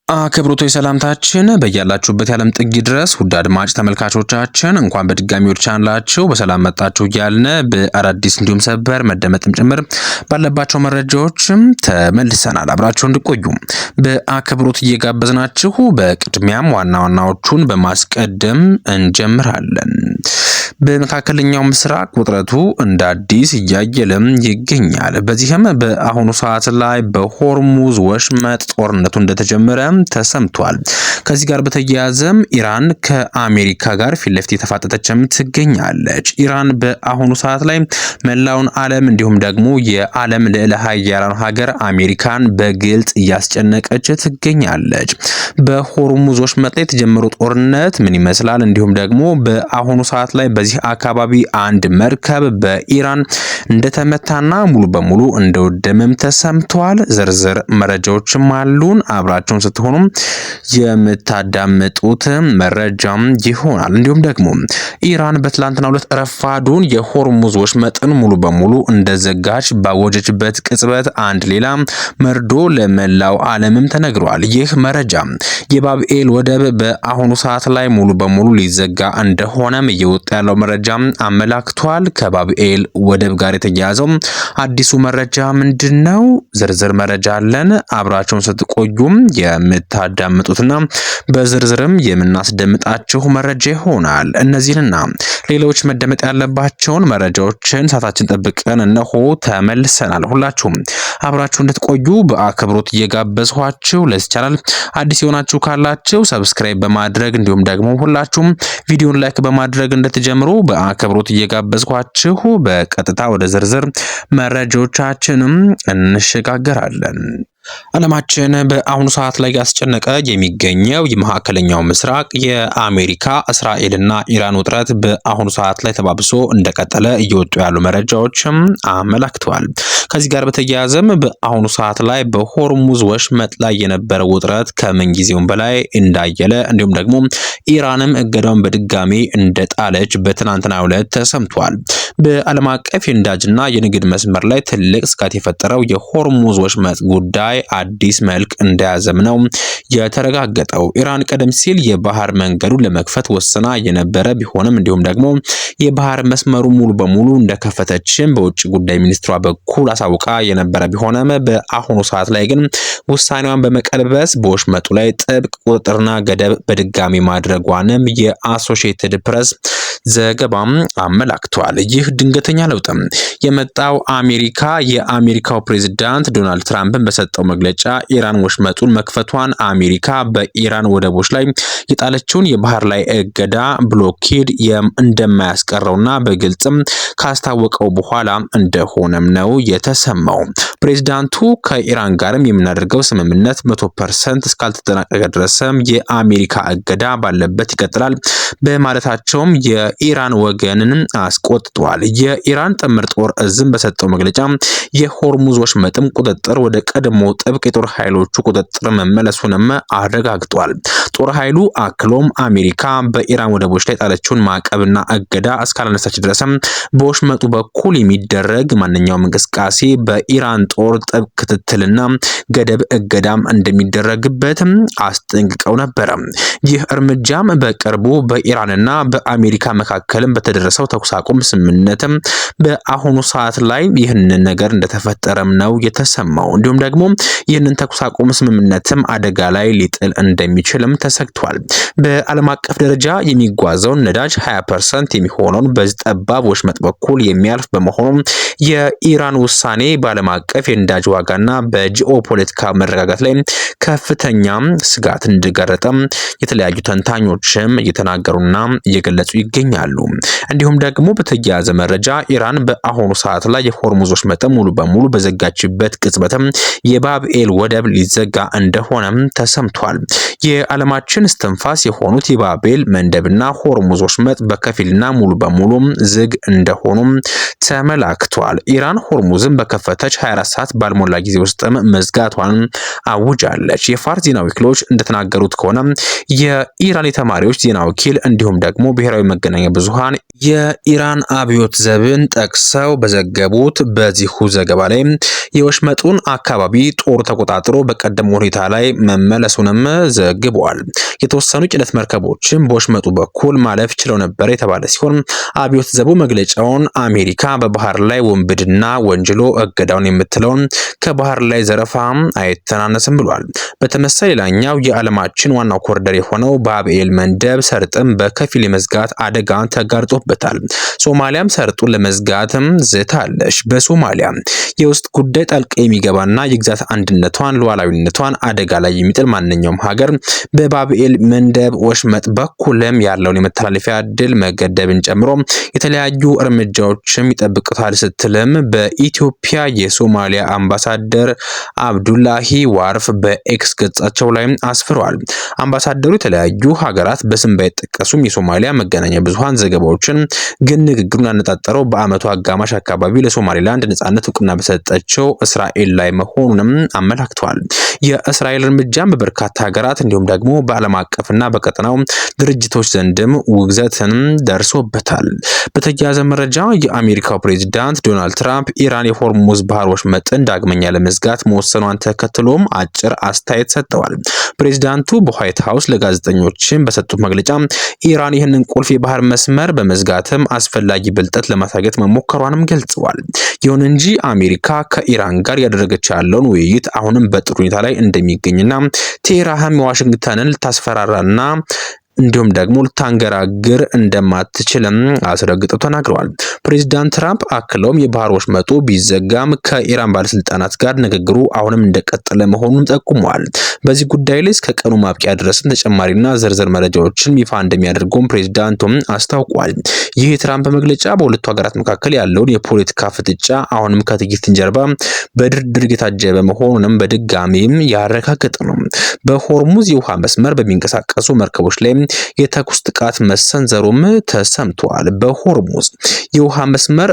አክብሮታዊ ሰላምታችን በያላችሁበት የዓለም ጥግ ድረስ ውድ አድማጭ ተመልካቾቻችን እንኳን በድጋሚ ወደ ቻናላችሁ በሰላም መጣችሁ እያልን በአዳዲስ እንዲሁም ሰበር መደመጥም ጭምር ባለባቸው መረጃዎችም ተመልሰናል። አብራችሁ እንድቆዩ በአክብሮት እየጋበዝናችሁ በቅድሚያም ዋና ዋናዎቹን በማስቀደም እንጀምራለን። በመካከለኛው ምስራቅ ውጥረቱ እንደ አዲስ እያየለም ይገኛል። በዚህም በአሁኑ ሰዓት ላይ በሆርሙዝ ወሽመጥ ጦርነቱ እንደተጀመረ ተሰምቷል። ከዚህ ጋር በተያያዘም ኢራን ከአሜሪካ ጋር ፊት ለፊት የተፋጠጠችም ትገኛለች። ኢራን በአሁኑ ሰዓት ላይ መላውን ዓለም እንዲሁም ደግሞ የዓለም ልዕለ ኃያላን ሀገር አሜሪካን በግልጽ እያስጨነቀች ትገኛለች። በሆርሙዝ ወሽመጥ ላይ የተጀመረው ጦርነት ምን ይመስላል? እንዲሁም ደግሞ በአሁኑ ሰዓት ላይ በዚህ አካባቢ አንድ መርከብ በኢራን እንደተመታና ሙሉ በሙሉ እንደወደመም ተሰምቷል። ዝርዝር መረጃዎችም አሉን። አብራችሁን ስትሆኑ የምታዳምጡት መረጃም ይሆናል። እንዲሁም ደግሞ ኢራን በትላንትናው ዕለት ረፋዱን የሆርሙዝ ወሽመጥን ሙሉ በሙሉ እንደዘጋች ባወጀችበት ቅጽበት አንድ ሌላ መርዶ ለመላው ዓለምም ተነግሯል። ይህ መረጃ የባብኤል ወደብ በአሁኑ ሰዓት ላይ ሙሉ በሙሉ ሊዘጋ እንደሆነም እየወጣ ያለው መረጃ አመላክቷል። ከባብኤል ወደብ ጋር የተያያዘው አዲሱ መረጃ ምንድነው? ዝርዝር መረጃ አለን። አብራችሁን ስትቆዩም የምታዳምጡትና በዝርዝርም የምናስደምጣችሁ መረጃ ይሆናል። እነዚህንና ሌሎች መደመጥ ያለባቸውን መረጃዎችን ሰዓታችን ጠብቀን እነሆ ተመልሰናል። ሁላችሁም አብራችሁ እንድትቆዩ በአክብሮት እየጋበዝኋችሁ ለዚህ ቻናል አዲስ የሆናችሁ ካላችሁ ሰብስክራይብ በማድረግ እንዲሁም ደግሞ ሁላችሁም ቪዲዮን ላይክ በማድረግ እንድትጀምሩ በአክብሮት እየጋበዝኳችሁ በቀጥታ ወደ ዝርዝር መረጃዎቻችንም እንሸጋገራለን። ዓለማችን በአሁኑ ሰዓት ላይ ያስጨነቀ የሚገኘው የመካከለኛው ምስራቅ የአሜሪካ እስራኤልና ኢራን ውጥረት በአሁኑ ሰዓት ላይ ተባብሶ እንደቀጠለ እየወጡ ያሉ መረጃዎችም አመላክተዋል። ከዚህ ጋር በተያያዘም በአሁኑ ሰዓት ላይ በሆርሙዝ ወሽመጥ ላይ የነበረው ውጥረት ከምን ጊዜውም በላይ እንዳየለ እንዲሁም ደግሞ ኢራንም እገዳውን በድጋሚ እንደጣለች በትናንትናው ዕለት ተሰምቷል። በዓለም አቀፍ የነዳጅና የንግድ መስመር ላይ ትልቅ ስጋት የፈጠረው የሆርሙዝ ወሽመጥ ጉዳይ አዲስ መልክ እንደያዘም ነው የተረጋገጠው። ኢራን ቀደም ሲል የባህር መንገዱን ለመክፈት ወስና የነበረ ቢሆንም እንዲሁም ደግሞ የባህር መስመሩ ሙሉ በሙሉ እንደከፈተችም በውጭ ጉዳይ ሚኒስትሯ በኩል አሳውቃ የነበረ ቢሆንም በአሁኑ ሰዓት ላይ ግን ውሳኔዋን በመቀልበስ በወሽመጡ ላይ ጥብቅ ቁጥጥርና ገደብ በድጋሚ ማድረጓንም የአሶሺየትድ ፕሬስ ዘገባም አመላክቷል። ይህ ድንገተኛ ለውጥም የመጣው የአሜሪካው ፕሬዝዳንት ዶናልድ ትራምፕን በሰጠው መግለጫ ኢራን ወሽመጡን መክፈቷን አሜሪካ በኢራን ወደቦች ላይ የጣለችውን የባህር ላይ እገዳ ብሎኬድ እንደማያስቀረውና በግልጽም ካስታወቀው በኋላ እንደሆነም ነው የተሰማው። ፕሬዝዳንቱ ከኢራን ጋርም የምናደርገው ስምምነት 100% እስካልተጠናቀቀ ድረስም የአሜሪካ እገዳ ባለበት ይቀጥላል በማለታቸውም የኢራን ወገንን አስቆጥቷል። የኢራን ጥምር ጦር እዝም በሰጠው መግለጫ የሆርሙዝ ወሽመጥም ቁጥጥር ወደ ቀድሞ ጥብቅ የጦር ኃይሎቹ ቁጥጥር መመለሱንም አረጋግጧል። ጦር ኃይሉ አክሎም አሜሪካ በኢራን ወደቦች ላይ ጣለችውን ማዕቀብና እገዳ እስካላነሳች ድረስም በወሽመጡ በኩል የሚደረግ ማንኛውም እንቅስቃሴ በኢራን ጦር ጥብቅ ክትትልና ገደብ እገዳም እንደሚደረግበት አስጠንቅቀው ነበር። ይህ እርምጃም በቅርቡ በኢራንና በአሜሪካ መካከልም በተደረሰው ተኩስ አቁም ስምምነትም በአሁኑ ሰዓት ላይ ይህንን ነገር እንደተፈጠረም ነው የተሰማው። እንዲሁም ደግሞ ይህንን ተኩስ አቁም ስምምነትም አደጋ ላይ ሊጥል እንደሚችልም ተሰግቷል። በዓለም አቀፍ ደረጃ የሚጓዘውን ነዳጅ 20% የሚሆነውን በዚህ ጠባብ ወሽመጥ በኩል የሚያልፍ በመሆኑ የኢራን ውሳኔ በዓለም አቀፍ የነዳጅ ዋጋና በጂኦፖለቲካ መረጋጋት ላይ ከፍተኛ ስጋት እንደገረጠም የተለያዩ ተንታኞችም እየተናገሩና እየገለጹ ይገኛሉ። እንዲሁም ደግሞ በተያያዘ መረጃ ኢራን በአሁኑ ሰዓት ላይ የሆርሙዝ ወሽመጥ ሙሉ በሙሉ በዘጋችበት ቅጽበትም የባብኤል ወደብ ሊዘጋ እንደሆነም ተሰምቷል። የዓለማችን የዓለማችን እስትንፋስ የሆኑት የባቤል መንደብና ሆርሙዝ ወሽመጥ በከፊልና ሙሉ በሙሉ ዝግ እንደሆኑም ተመላክቷል። ኢራን ሆርሙዝን በከፈተች 24 ሰዓት ባልሞላ ጊዜ ውስጥም መዝጋቷን አውጃለች። የፋርስ ዜና ወኪሎች እንደተናገሩት ከሆነ የኢራን የተማሪዎች ዜና ወኪል እንዲሁም ደግሞ ብሔራዊ መገናኛ ብዙሃን የኢራን አብዮት ዘብን ጠቅሰው በዘገቡት በዚሁ ዘገባ ላይ የወሽመጡን አካባቢ ጦር ተቆጣጥሮ በቀደመ ሁኔታ ላይ መመለሱንም ዘግበዋል። የተወሰኑ ጭነት መርከቦችም በወሽመጡ በኩል ማለፍ ችለው ነበር የተባለ ሲሆን አብዮት ዘቡ መግለጫውን አሜሪካ በባህር ላይ ወንብድና ወንጅሎ እገዳውን የምትለውን ከባህር ላይ ዘረፋ አይተናነስም ብሏል። በተመሳይ ሌላኛው የዓለማችን ዋናው ኮሪደር የሆነው ባቤል መንደብ ሰርጥም በከፊል የመዝጋት አደጋ ተጋርጦበታል። ሶማሊያም ሰርጡን ለመዝጋትም ዝታለች። በሶማሊያ የውስጥ ጉዳይ ጣልቃ የሚገባና የግዛት አንድነቷን ሉዓላዊነቷን አደጋ ላይ የሚጥል ማንኛውም ሀገር በባቤል መንደብ ወሽመጥ በኩልም ያለውን የመተላለፊያ ዕድል መገደብን ጨምሮ የተለያዩ እርምጃዎችም ይጠብቁታል ስትልም በኢትዮጵያ የሶማሊያ አምባሳደር አብዱላሂ ዋርፍ በኤክስ ገጻቸው ላይ አስፍረዋል። አምባሳደሩ የተለያዩ ሀገራት በስም ባይጠቀሱም የሶማሊያ መገናኛ ብዙሃን ዘገባዎችን ግን ንግግሩን ያነጣጠረው በዓመቱ አጋማሽ አካባቢ ለሶማሊላንድ ነጻነት እውቅና በሰጠችው እስራኤል ላይ መሆኑንም አመላክተዋል። የእስራኤል እርምጃም በበርካታ ሀገራት እንዲሁም ደግሞ በዓለም አቀፍና በቀጠናው ድርጅቶች ዘንድም ውግዘትን ደርሶበታል። በተያያዘ መረጃ የአሜሪካው ፕሬዝዳንት ዶናልድ ትራምፕ ኢራን የሆርሙዝ ባህር ወሽመጥን ዳግመኛ ለመዝጋት መወሰኗን ተከትሎም አጭር አስተያየት ሰጥተዋል። ፕሬዝዳንቱ በዋይት ሃውስ ለጋዜጠኞችም በሰጡት መግለጫ ኢራን ይህንን ቁልፍ የባህር መስመር በመዝጋትም አስፈላጊ ብልጠት ለማሳየት መሞከሯንም ገልጸዋል። ይሁን እንጂ አሜሪካ ከኢራን ጋር ያደረገች ያለውን ውይይት አሁንም በጥሩ ሁኔታ ላይ እንደሚገኝና ቴህራን ዋሽንግተንን ልታስፈራራና እንዲሁም ደግሞ ልታንገራግር እንደማትችልም አስረግጠው ተናግረዋል። ፕሬዝዳንት ትራምፕ አክለውም የባህር ወሽመጡ ቢዘጋም ከኢራን ባለስልጣናት ጋር ንግግሩ አሁንም እንደቀጠለ መሆኑን ጠቁመዋል። በዚህ ጉዳይ ላይ እስከ ቀኑ ማብቂያ ድረስም ተጨማሪና ዝርዝር መረጃዎችን ይፋ እንደሚያደርጉም ፕሬዝዳንቱም አስታውቋል። ይህ የትራምፕ መግለጫ በሁለቱ ሀገራት መካከል ያለውን የፖለቲካ ፍጥጫ አሁንም ከጥቂት ጀርባ በድርድር የታጀበ መሆኑንም በድጋሚም ያረጋገጠ ነው። በሆርሙዝ የውሃ መስመር በሚንቀሳቀሱ መርከቦች ላይ የተኩስ ጥቃት መሰንዘሩም ተሰምቷል። በሆርሙዝ የውሃ መስመር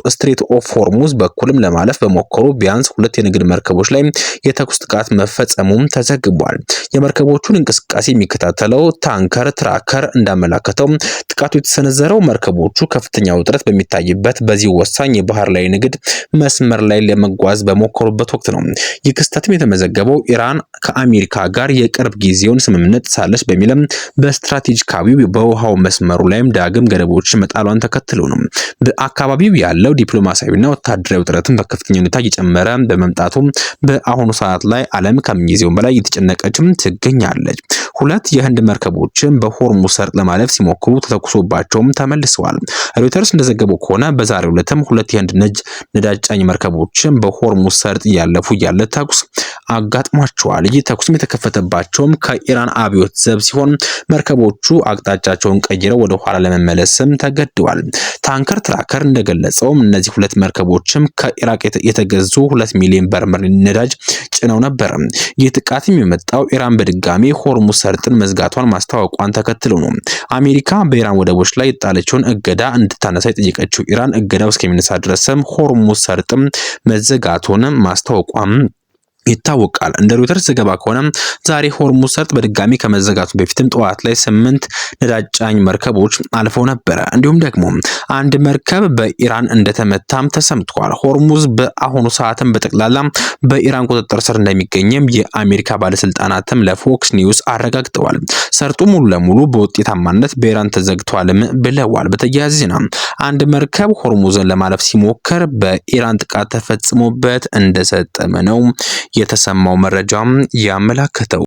ስትሬት ኦፍ ሆርሙዝ በኩልም ለማለፍ በሞከሩ ቢያንስ 2 የንግድ መርከቦች ላይ የተኩስ ጥቃት መፈጸሙም ተዘግቧል። የመርከቦቹን እንቅስቃሴ የሚከታተለው ታንከር ትራከር እንዳመላከተው ጥቃቱ የተሰነዘረው መርከቦቹ ከፍተኛ ውጥረት በሚታይበት በዚህ ወሳኝ የባህር ላይ ንግድ መስመር ላይ ለመጓዝ በሞከሩበት ወቅት ነው። ይህ ክስተትም የተመዘገበው ኢራን ከአሜሪካ ጋር የቅርብ ጊዜውን ስምምነት ሳለች በሚልም በስትራቴጂካዊው በውሃው መስመሩ ላይም ዳግም ገደቦች መጣሏን ተከትሎ ነው። በአካባቢው ያለው ዲፕሎማሲያዊና ወታደራዊ ውጥረትን በከፍተኛ ሁኔታ እየጨመረ በመምጣቱ በአሁኑ ሰዓት ላይ ዓለም ከምንጊዜውም በላይ እየተጨነቀችም ትገኛለች። 2 የህንድ መርከቦችን በሆርሙዝ ሰርጥ ለማለፍ ሲሞክሩ ተተኩሶባቸውም ተመልሰዋል። ሮይተርስ እንደዘገበው ከሆነ በዛሬው ዕለትም 2 የህንድ ነዳጅ ጫኝ መርከቦችን በሆርሙዝ ሰርጥ እያለፉ ያለ ተኩስ አጋጥሟቸዋል። ይህ ተኩስም የተከፈተባቸውም ከኢራን አብዮት ዘብ ሲሆን መርከቦቹ አቅጣጫቸውን ቀይረው ወደ ኋላ ለመመለስም ተገደዋል። ታንከር ትራከር እንደገለጸውም እነዚህ 2 መርከቦችም ከኢራቅ የተገዙ 2 ሚሊዮን በርሜል ነዳጅ ጭነው ነበር። ይህ ጥቃትም የመጣው ኢራን በድጋሚ ሆርሙዝ ሰርጥን መዝጋቷን ማስታወቋን ተከትሎ ነው። አሜሪካ በኢራን ወደቦች ላይ የጣለችውን እገዳ እንድታነሳ የጠየቀችው ኢራን እገዳው እስከሚነሳ ድረስም ሆርሙዝ ሰርጥም መዘጋቱን ማስታወቋም ይታወቃል። እንደ ሮይተርስ ዘገባ ከሆነ ዛሬ ሆርሙዝ ሰርጥ በድጋሚ ከመዘጋቱ በፊትም ጠዋት ላይ 8 ነዳጅ ጫኝ መርከቦች አልፈው ነበረ። እንዲሁም ደግሞ አንድ መርከብ በኢራን እንደተመታም ተሰምቷል። ሆርሙዝ በአሁኑ ሰዓትም በጠቅላላ በኢራን ቁጥጥር ስር እንደሚገኝም የአሜሪካ ባለስልጣናትም ለፎክስ ኒውስ አረጋግጠዋል። ሰርጡ ሙሉ ለሙሉ በውጤታማነት በኢራን ተዘግቷልም ብለዋል። በተያያዘ ዜና አንድ መርከብ ሆርሙዝን ለማለፍ ሲሞክር በኢራን ጥቃት ተፈጽሞበት እንደሰጠመ ነው የተሰማው መረጃም ያመላከተው።